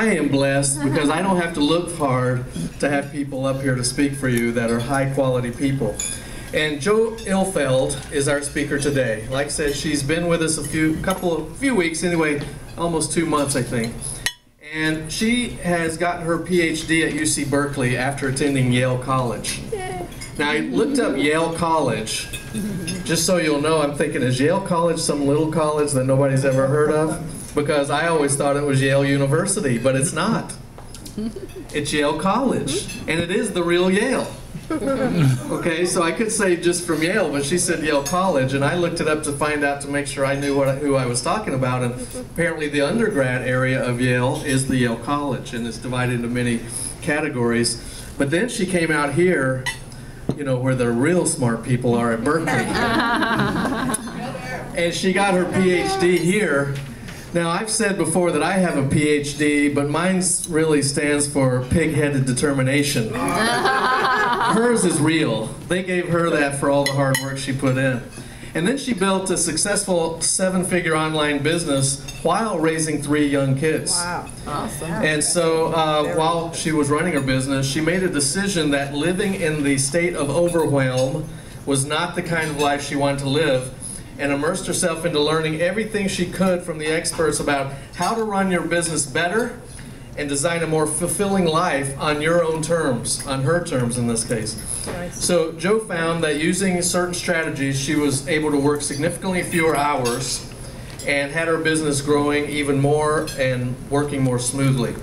I am blessed because I don't have to look hard to have people up here to speak for you that are high quality people. And Jo Ilfeld is our speaker today. Like I said, she's been with us a few weeks, anyway, almost 2 months I think. And she has gotten her PhD at UC Berkeley after attending Yale College. Now I looked up Yale College, just so you'll know, I'm thinking, is Yale College some little college that nobody's ever heard of? Because I always thought it was Yale University, but it's not. It's Yale College, and it is the real Yale. Okay, so I could say just from Yale, but she said Yale College, and I looked it up to find out to make sure I knew who I was talking about, and apparently the undergrad area of Yale is the Yale College, and it's divided into many categories. But then she came out here, you know, where the real smart people are at Berkeley. And she got her PhD here. Now, I've said before that I have a PhD, but mine really stands for pig-headed determination. Hers is real. They gave her that for all the hard work she put in. And then she built a successful 7-figure online business while raising 3 young kids. Wow, awesome. And so while she was running her business, she made a decision that living in the state of overwhelm was not the kind of life she wanted to live, and immersed herself into learning everything she could from the experts about how to run your business better and design a more fulfilling life on your own terms, on her terms in this case. Nice. So Jo found that using certain strategies, she was able to work significantly fewer hours and had her business growing even more and working more smoothly.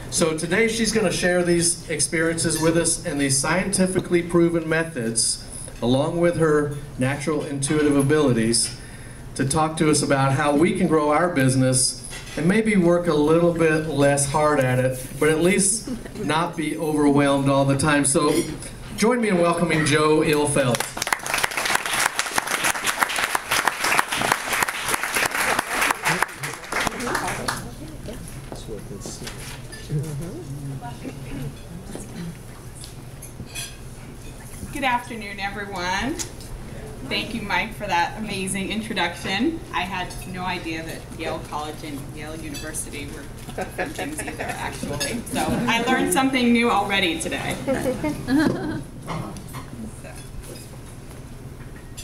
So today she's going to share these experiences with us and these scientifically proven methods, along with her natural intuitive abilities, to talk to us about how we can grow our business and maybe work a little bit less hard at it, but at least not be overwhelmed all the time. So join me in welcoming Jo Ilfeld. Good afternoon, everyone. Thank you, Mike, for that amazing introduction. I had no idea that Yale College and Yale University were different things either, actually. So I learned something new already today.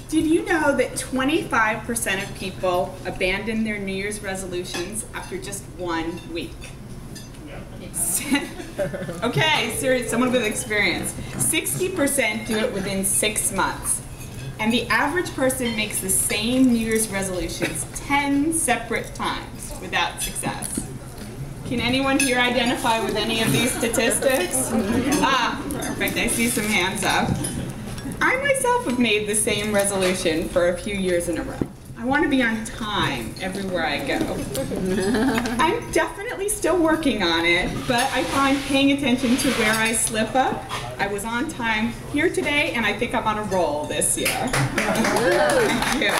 Did you know that 25% of people abandon their New Year's resolutions after just 1 week? Okay, serious, someone with experience. 60% do it within 6 months. And the average person makes the same New Year's resolutions 10 separate times without success. Can anyone here identify with any of these statistics? Ah, perfect, I see some hands up. I myself have made the same resolution for a few years in a row. I want to be on time everywhere I go. I'm definitely still working on it, but I find paying attention to where I slip up. I was on time here today, and I think I'm on a roll this year. Thank you.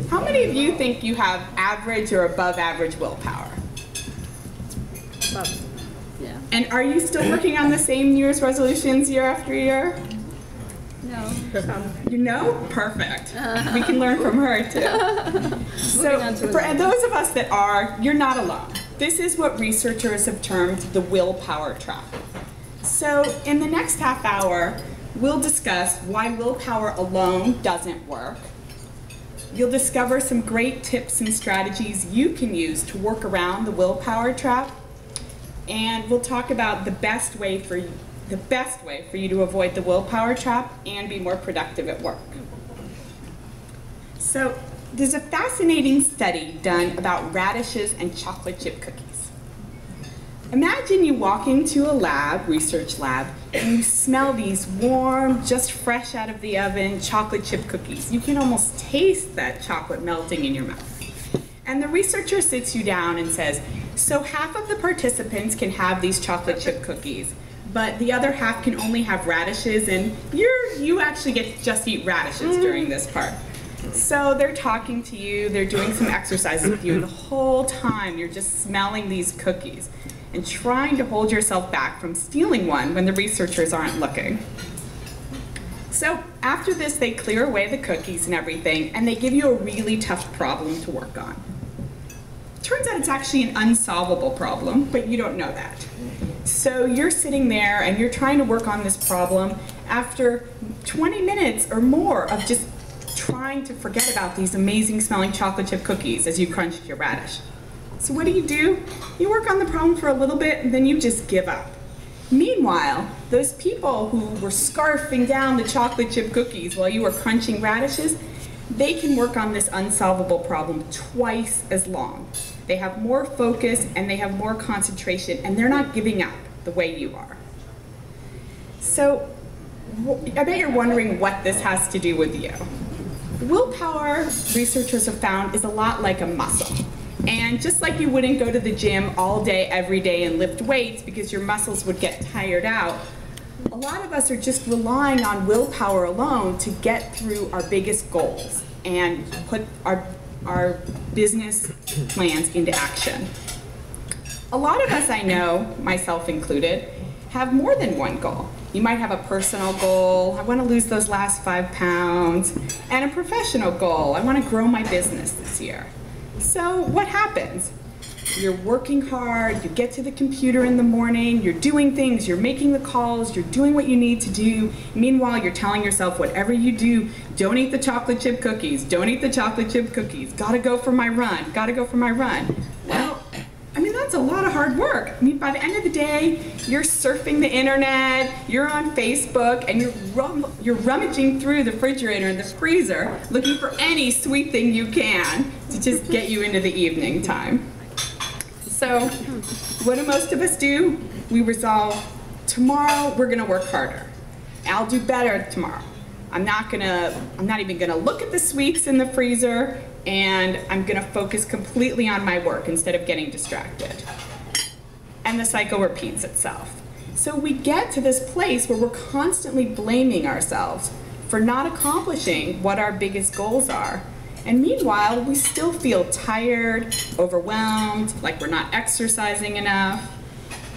How many of you think you have average or above average willpower? Yeah. And are you still working on the same New Year's resolutions year after year? No. You know? Perfect. We can learn from her too. So for those of us that are, you're not alone. This is what researchers have termed the willpower trap. So in the next half hour, we'll discuss why willpower alone doesn't work. You'll discover some great tips and strategies you can use to work around the willpower trap. And we'll talk about the best way for you to avoid the willpower trap and be more productive at work. So there's a fascinating study done about radishes and chocolate chip cookies. Imagine you walk into a lab, research lab, and you smell these warm, just fresh out of the oven chocolate chip cookies. You can almost taste that chocolate melting in your mouth. And the researcher sits you down and says, so half of the participants can have these chocolate chip cookies, but the other half can only have radishes, and you actually get to just eat radishes during this part. So they're talking to you, they're doing some exercises with you, and the whole time you're just smelling these cookies and trying to hold yourself back from stealing one when the researchers aren't looking. So after this, they clear away the cookies and everything, and they give you a really tough problem to work on. turns out it's actually an unsolvable problem, but you don't know that. So you're sitting there and you're trying to work on this problem after 20 minutes or more of just trying to forget about these amazing smelling chocolate chip cookies as you crunch your radish. So what do? You work on the problem for a little bit and then you just give up. Meanwhile, those people who were scarfing down the chocolate chip cookies while you were crunching radishes, they can work on this unsolvable problem twice as long. They have more focus and they have more concentration, and they're not giving up the way you are. So I bet you're wondering what this has to do with you. Willpower, researchers have found, is a lot like a muscle. And just like you wouldn't go to the gym all day, every day, and lift weights because your muscles would get tired out, a lot of us are just relying on willpower alone to get through our biggest goals and put our business plans into action. A lot of us I know, myself included, have more than one goal. You might have a personal goal, I want to lose those last 5 pounds, and a professional goal, I want to grow my business this year. So what happens? You're working hard, you get to the computer in the morning, you're doing things, you're making the calls, you're doing what you need to do. Meanwhile, you're telling yourself, whatever you do, don't eat the chocolate chip cookies, don't eat the chocolate chip cookies, gotta go for my run, gotta go for my run. Well, I mean, that's a lot of hard work. I mean, by the end of the day, you're surfing the internet, you're on Facebook, and you're rummaging through the refrigerator and the freezer looking for any sweet thing you can to just get you into the evening time. So what do most of us do? We resolve, tomorrow we're gonna work harder. I'll do better tomorrow. I'm not even gonna look at the sweets in the freezer, and I'm gonna focus completely on my work instead of getting distracted. And the cycle repeats itself. So we get to this place where we're constantly blaming ourselves for not accomplishing what our biggest goals are. And meanwhile, we still feel tired, overwhelmed, like we're not exercising enough.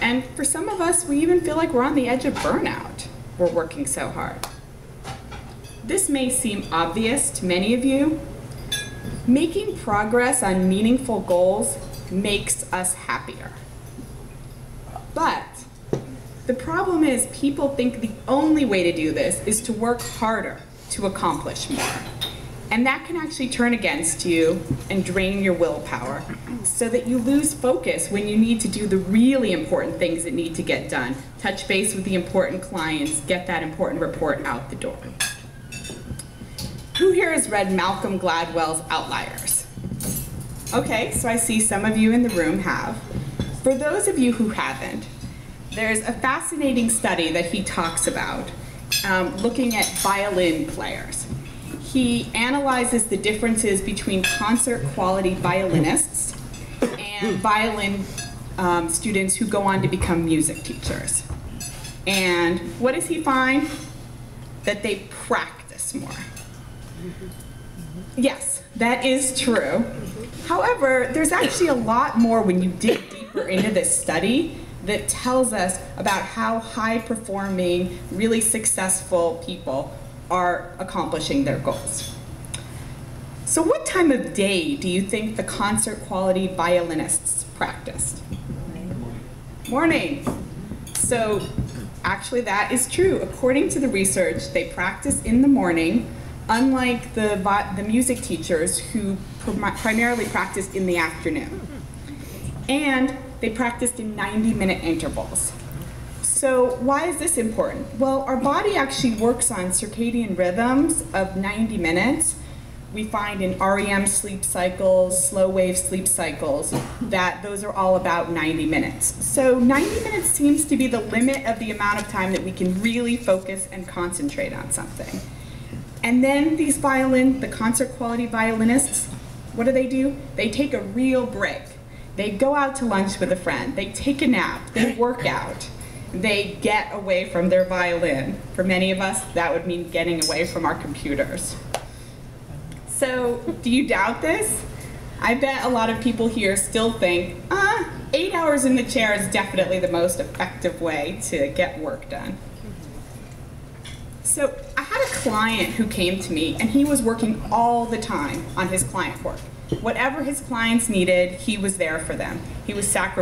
And for some of us, we even feel like we're on the edge of burnout. We're working so hard. This may seem obvious to many of you. Making progress on meaningful goals makes us happier. But the problem is people think the only way to do this is to work harder to accomplish more. And that can actually turn against you and drain your willpower so that you lose focus when you need to do the really important things that need to get done. Touch base with the important clients, get that important report out the door. Who here has read Malcolm Gladwell's Outliers? Okay, so I see some of you in the room have. For those of you who haven't, there's a fascinating study that he talks about looking at violin players. He analyzes the differences between concert quality violinists and violin students who go on to become music teachers. And what does he find? That they practice more. Yes, that is true. However, there's actually a lot more when you dig deeper into this study that tells us about how high-performing, really successful people are accomplishing their goals. So what time of day do you think the concert quality violinists practiced? Morning. So actually that is true. According to the research, they practice in the morning, unlike the music teachers who primarily practiced in the afternoon. And they practiced in 90-minute intervals. So why is this important? Well, our body actually works on circadian rhythms of 90 minutes. We find in REM sleep cycles, slow wave sleep cycles, that those are all about 90 minutes. So 90 minutes seems to be the limit of the amount of time that we can really focus and concentrate on something. And then these the concert quality violinists, what do? They take a real break. They go out to lunch with a friend, they take a nap, they work out. They get away from their violin. For many of us, that would mean getting away from our computers. So, do you doubt this? I bet a lot of people here still think, 8 hours in the chair is definitely the most effective way to get work done. So, I had a client who came to me, and he was working all the time on his client work. Whatever his clients needed, he was there for them. He was sacrificing